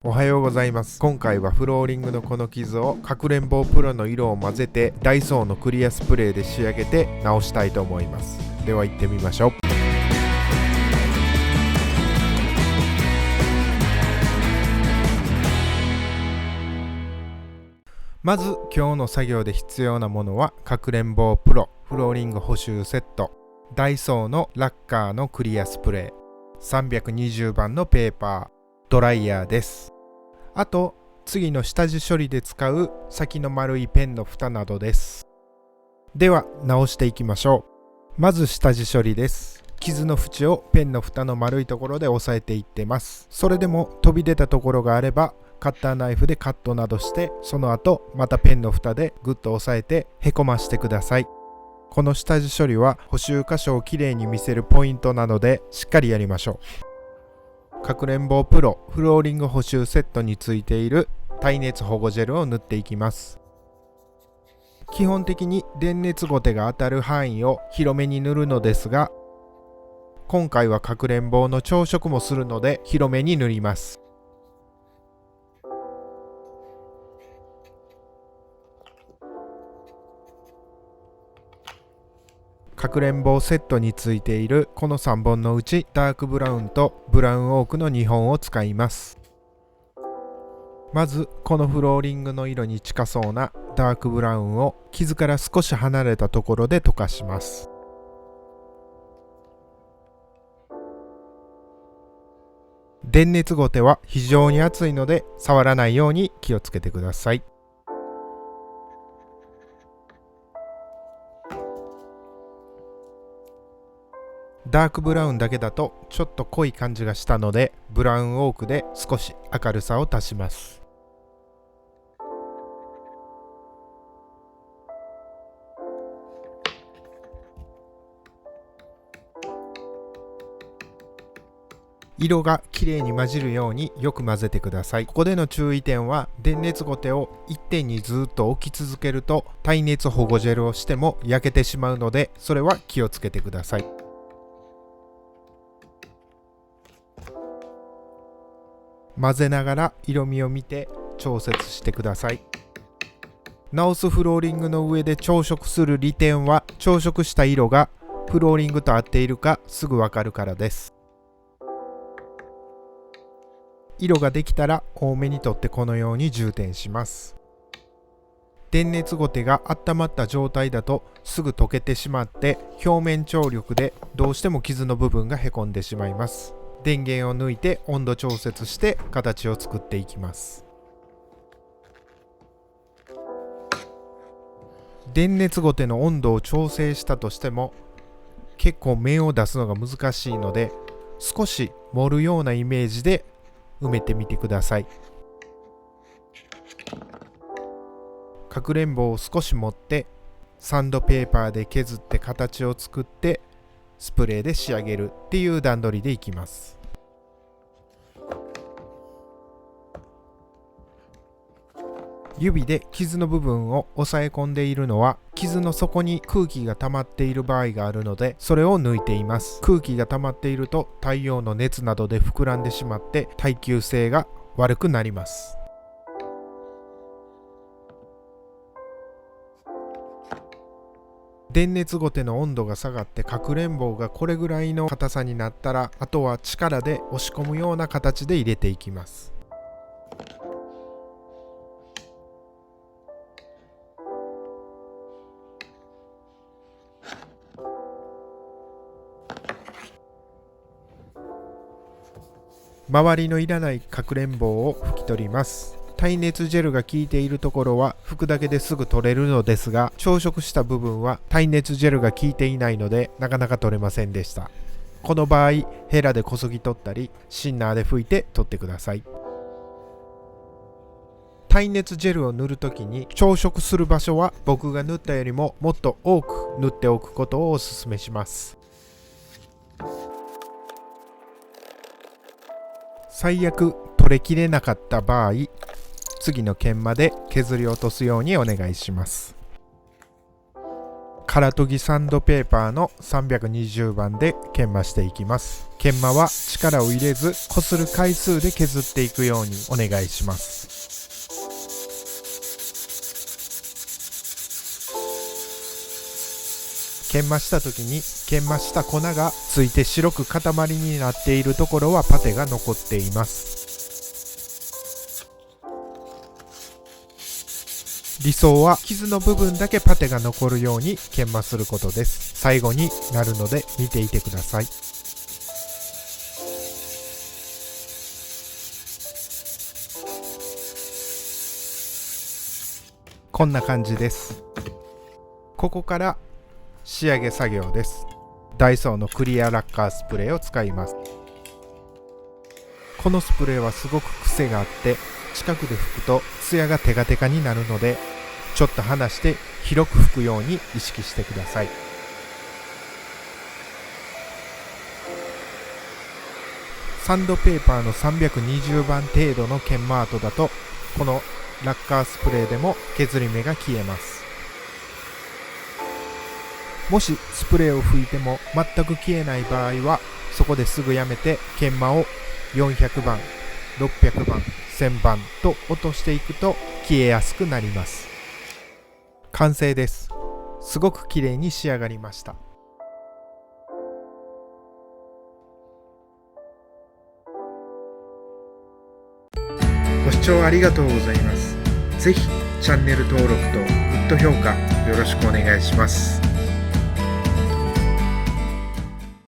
おはようございます。今回はフローリングのこの傷をかくれんぼうプロの色を混ぜてダイソーのクリアスプレーで仕上げて直したいと思います。では行ってみましょう。まず今日の作業で必要なものはかくれんぼうプロフローリング補修セット、ダイソーのラッカーのクリアスプレー、320番のペーパー、ドライヤーです。あと次の下地処理で使う先の丸いペンの蓋などです。では直していきましょう。まず下地処理です。傷の縁をペンの蓋の丸いところで押さえていってます。それでも飛び出たところがあればカッターナイフでカットなどして、その後またペンの蓋でグッと押さえてへこましてください。この下地処理は補修箇所をきれいに見せるポイントなのでしっかりやりましょう。かくれんぼうプロフローリング補修セットについている耐熱保護ジェルを塗っていきます。基本的に電熱ゴテが当たる範囲を広めに塗るのですが、今回はかくれんぼうの朝食もするので広めに塗ります。かくれんぼうセットについているこの3本のうちダークブラウンとブラウンオークの2本を使います。まずこのフローリングの色に近そうなダークブラウンを傷から少し離れたところで溶かします。電熱ゴテは非常に熱いので触らないように気をつけてください。ダークブラウンだけだとちょっと濃い感じがしたので、ブラウンオークで少し明るさを足します。色がきれいに混じるようによく混ぜてください。ここでの注意点は、電熱ゴテを一点にずっと置き続けると耐熱保護ジェルをしても焼けてしまうので、それは気をつけてください。混ぜながら色味を見て調節してください。直すフローリングの上で調色する利点は、調色した色がフローリングと合っているかすぐわかるからです。色ができたら多めにとってこのように充填します。電熱ゴテが温まった状態だとすぐ溶けてしまって、表面張力でどうしても傷の部分がへこんでしまいます。電源を抜いて温度調節して形を作っていきます。電熱ゴテの温度を調整したとしても結構面を出すのが難しいので、少し盛るようなイメージで埋めてみてください。かくれんぼうを少し持ってサンドペーパーで削って形を作ってスプレーで仕上げるっていう段取りでいきます。指で傷の部分を押さえ込んでいるのは、傷の底に空気が溜まっている場合があるので、それを抜いています。空気が溜まっていると太陽の熱などで膨らんでしまって耐久性が悪くなります。電熱ゴテの温度が下がってかくれんぼうがこれぐらいの硬さになったら、あとは力で押し込むような形で入れていきます。周りのいらないかくれんぼうを拭き取ります。耐熱ジェルが効いているところは拭くだけですぐ取れるのですが、調色した部分は耐熱ジェルが効いていないのでなかなか取れませんでした。この場合ヘラでこそぎ取ったりシンナーで拭いて取ってください。耐熱ジェルを塗るときに調色する場所は僕が塗ったよりももっと多く塗っておくことをお勧めします。最悪取れきれなかった場合、次の研磨で削り落とすようにお願いします。空研ぎサンドペーパーの320番で研磨していきます。研磨は力を入れず、こする回数で削っていくようにお願いします。研磨した時に研磨した粉がついて白く塊になっているところはパテが残っています。理想は傷の部分だけパテが残るように研磨することです。最後になるので見ていてください。こんな感じです。ここから仕上げ作業です。ダイソーのクリアラッカースプレーを使います。このスプレーはすごく癖があって、近くで拭くとツヤがテカテカになるので、ちょっと離して広く拭くように意識してください。サンドペーパーの320番程度の研磨跡だと、このラッカースプレーでも削り目が消えます。もしスプレーを拭いても全く消えない場合は、そこですぐやめて研磨を400番、600番、1000番と落としていくと消えやすくなります。完成です。すごく綺麗に仕上がりました。ご視聴ありがとうございます。ぜひチャンネル登録とグッド評価よろしくお願いします。